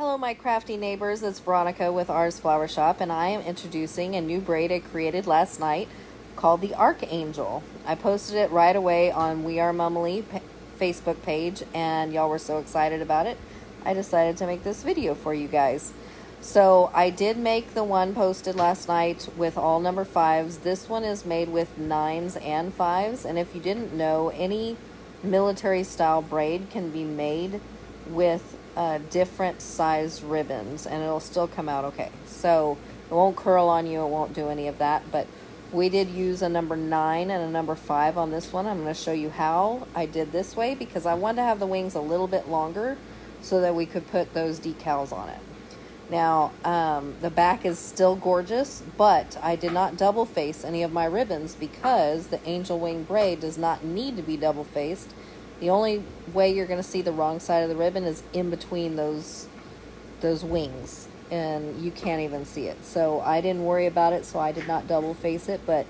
Hello my crafty neighbors, it's Veronica with Ours Flower Shop, and I am introducing a new braid I created last night called the Archangel. I posted it right away on We Are Mumily Facebook page, and y'all were so excited about it, I decided to make this video for you guys. So I did make the one posted last night with all number 5s. This one is made with 9s and 5s, and if you didn't know, any military style braid can be made with different size ribbons and it'll still come out okay. So it won't curl on you, it won't do any of that, but we did use a number 9 and a number 5 on this one. I'm going to show you how I did this way because I wanted to have the wings a little bit longer so that we could put those decals on it. Now the back is still gorgeous, but I did not double face any of my ribbons because the angel wing braid does not need to be double faced. The only way you're going to see the wrong side of the ribbon is in between those wings, and you can't even see it. So I didn't worry about it, so I did not double face it, but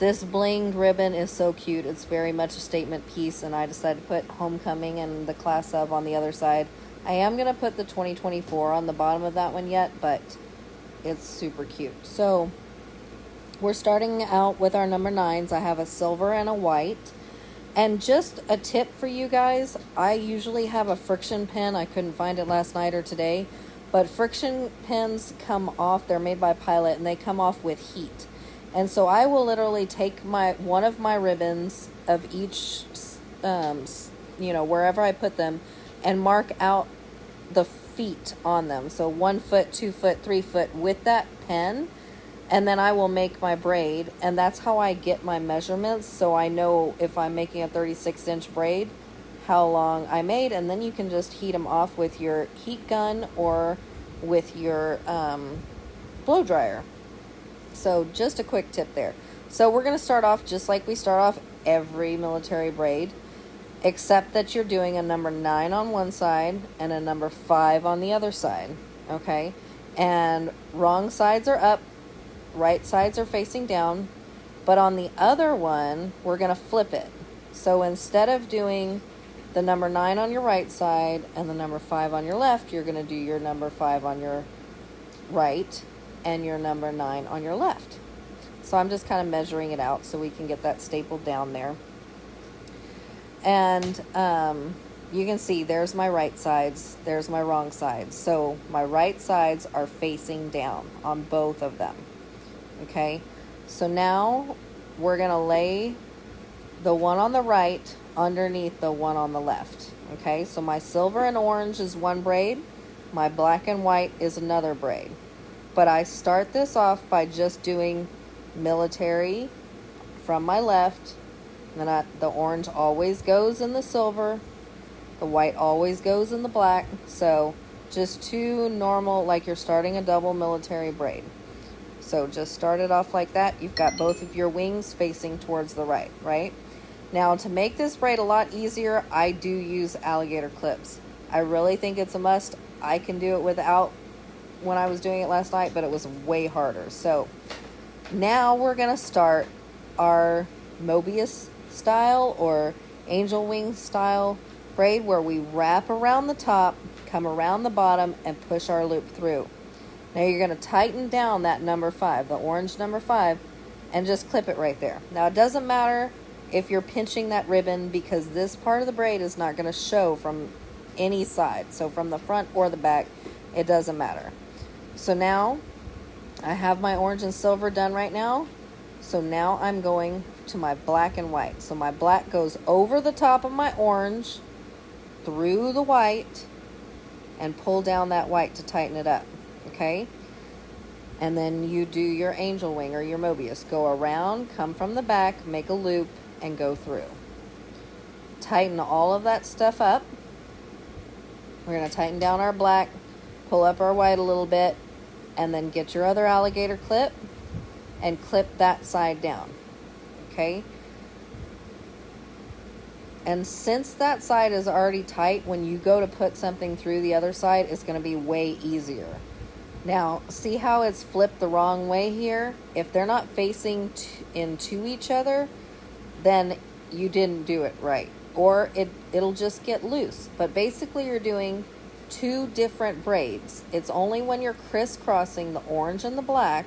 this blinged ribbon is so cute. It's very much a statement piece, and I decided to put Homecoming and the Class of on the other side. I am going to put the 2024 on the bottom of that one yet, but it's super cute. So we're starting out with our number 9s. I have a silver and a white. And just a tip for you guys, I usually have a friction pen. I couldn't find it last night or today, but friction pens come off. They're made by Pilot, and they come off with heat. And so I will literally take one of my ribbons of each, wherever I put them, and mark out the feet on them. So 1 foot, 2 foot, 3 foot with that pen. And then I will make my braid, and that's how I get my measurements, so I know if I'm making a 36-inch braid, how long I made, and then you can just heat them off with your heat gun or with your blow dryer. So just a quick tip there. So we're going to start off just like we start off every military braid, except that you're doing a number 9 on one side and a number 5 on the other side, okay? And wrong sides are up, right sides are facing down, but on the other one we're going to flip it. So instead of doing the number 9 on your right side and the number 5 on your left, you're going to do your number 5 on your right and your number 9 on your left. So I'm just kind of measuring it out so we can get that stapled down there. And you can see there's my right sides, there's my wrong sides. So my right sides are facing down on both of them. Okay, so now we're going to lay the one on the right underneath the one on the left. Okay, so my silver and orange is one braid, my black and white is another braid. But I start this off by just doing military from my left, and then the orange always goes in the silver, the white always goes in the black. So just two normal, like you're starting a double military braid. So just start it off like that. You've got both of your wings facing towards the right, right? Now to make this braid a lot easier, I do use alligator clips. I really think it's a must. I can do it without when I was doing it last night, but it was way harder. So now we're gonna start our Mobius style or angel wing style braid where we wrap around the top, come around the bottom, and push our loop through. Now you're going to tighten down that number 5, the orange number 5, and just clip it right there. Now it doesn't matter if you're pinching that ribbon because this part of the braid is not going to show from any side. So from the front or the back, it doesn't matter. So now I have my orange and silver done right now. So now I'm going to my black and white. So my black goes over the top of my orange, through the white, and pull down that white to tighten it up. Okay, and then you do your angel wing or your Mobius. Go around, come from the back, make a loop, and go through. Tighten all of that stuff up. We're going to tighten down our black, pull up our white a little bit, and then get your other alligator clip and clip that side down. Okay, and since that side is already tight, when you go to put something through the other side, it's going to be way easier. Now, see how it's flipped the wrong way here? If they're not facing into each other, then you didn't do it right. Or it'll just get loose. But basically you're doing two different braids. It's only when you're crisscrossing the orange and the black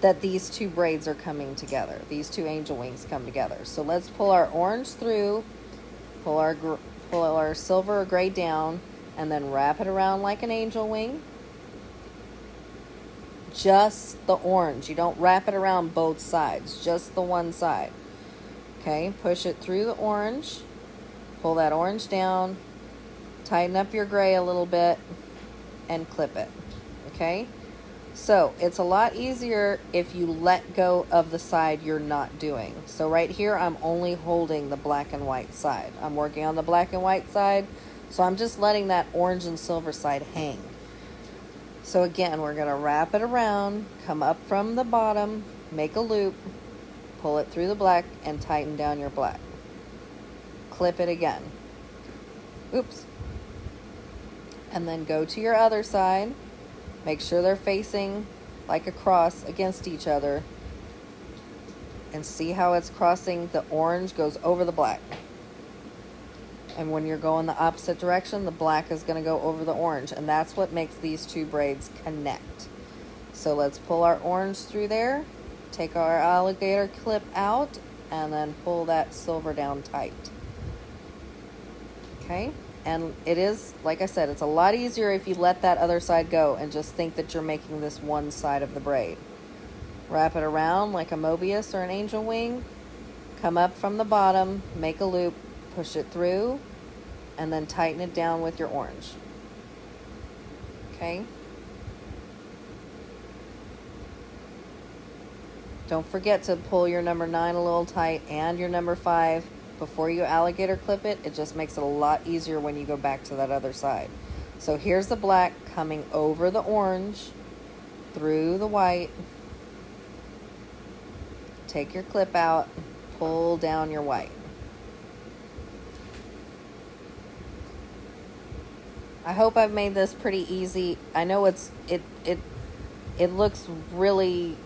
that these two braids are coming together. These two angel wings come together. So let's pull our orange through, pull our silver or gray down, and then wrap it around like an angel wing. Just the orange. You don't wrap it around both sides, just the one side. Okay, push it through the orange, pull that orange down, tighten up your gray a little bit, and clip it. Okay, so it's a lot easier if you let go of the side you're not doing. So right here, I'm only holding the black and white side. I'm working on the black and white side, so I'm just letting that orange and silver side hang. So again, we're going to wrap it around, come up from the bottom, make a loop, pull it through the black, and tighten down your black. Clip it again. Oops. And then go to your other side. Make sure they're facing like a cross against each other. And see how it's crossing? The orange goes over the black. And when you're going the opposite direction, the black is going to go over the orange. And that's what makes these two braids connect. So let's pull our orange through there. Take our alligator clip out and then pull that silver down tight. Okay, and it is, like I said, it's a lot easier if you let that other side go and just think that you're making this one side of the braid. Wrap it around like a Mobius or an angel wing. Come up from the bottom, make a loop, push it through, and then tighten it down with your orange. Okay. Don't forget to pull your number 9 a little tight and your number 5 before you alligator clip it. It just makes it a lot easier when you go back to that other side. So here's the black coming over the orange, through the white. Take your clip out, pull down your white. I hope I've made this pretty easy. I know it looks really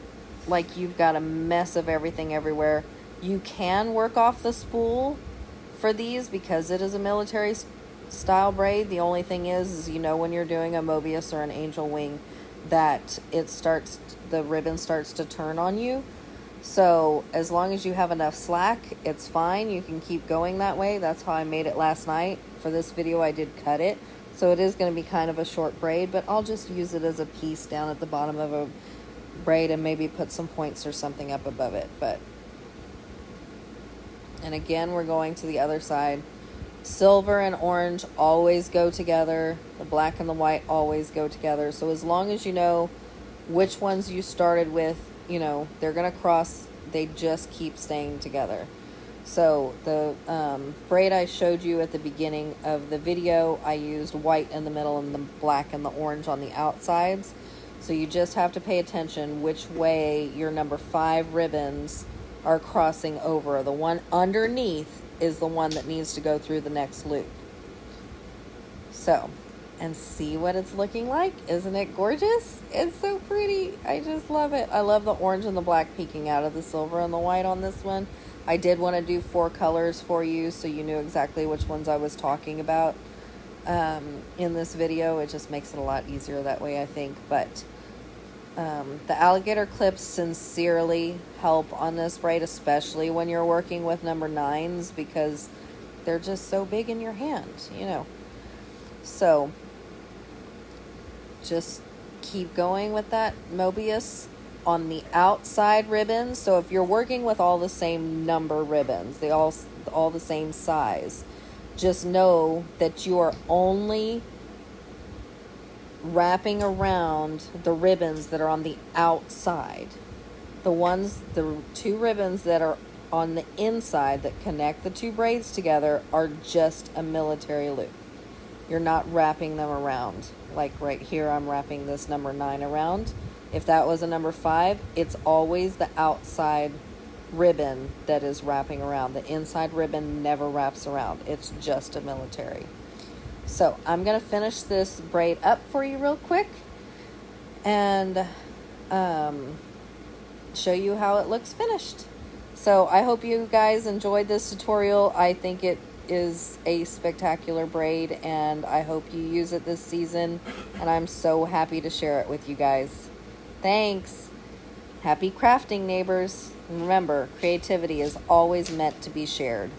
like you've got a mess of everything everywhere. You can work off the spool for these because it is a military style braid. The only thing is you know when you're doing a Mobius or an angel wing that the ribbon starts to turn on you. So as long as you have enough slack, it's fine. You can keep going that way. That's how I made it last night. For this video, I did cut it. So it is going to be kind of a short braid, but I'll just use it as a piece down at the bottom of a braid and maybe put some points or something up above it. And again, we're going to the other side. Silver and orange always go together. The black and the white always go together. So as long as you know which ones you started with, you know, they're going to cross. They just keep staying together. So the braid I showed you at the beginning of the video, I used white in the middle and the black and the orange on the outsides. So you just have to pay attention which way your number 5 ribbons are crossing over. The one underneath is the one that needs to go through the next loop. So, and see what it's looking like. Isn't it gorgeous? It's so pretty. I just love it. I love the orange and the black peeking out of the silver and the white on this one. I did want to do 4 colors for you so you knew exactly which ones I was talking about in this video. It just makes it a lot easier that way, I think. But the alligator clips sincerely help on this braid, especially when you're working with number 9s because they're just so big in your hand, you know. So just keep going with that Mobius on the outside ribbons. So if you're working with all the same number ribbons, they all the same size, just know that you are only wrapping around the ribbons that are on the outside. The 2 ribbons that are on the inside that connect the 2 braids together are just a military loop. You're not wrapping them around. Like right here, I'm wrapping this number 9 around. If that was a number 5, it's always the outside ribbon that is wrapping around. The inside ribbon never wraps around. It's just a military. So I'm going to finish this braid up for you real quick and show you how it looks finished. So I hope you guys enjoyed this tutorial. I think it is a spectacular braid, and I hope you use it this season, and I'm so happy to share it with you guys. Thanks. Happy crafting, neighbors. And remember, creativity is always meant to be shared.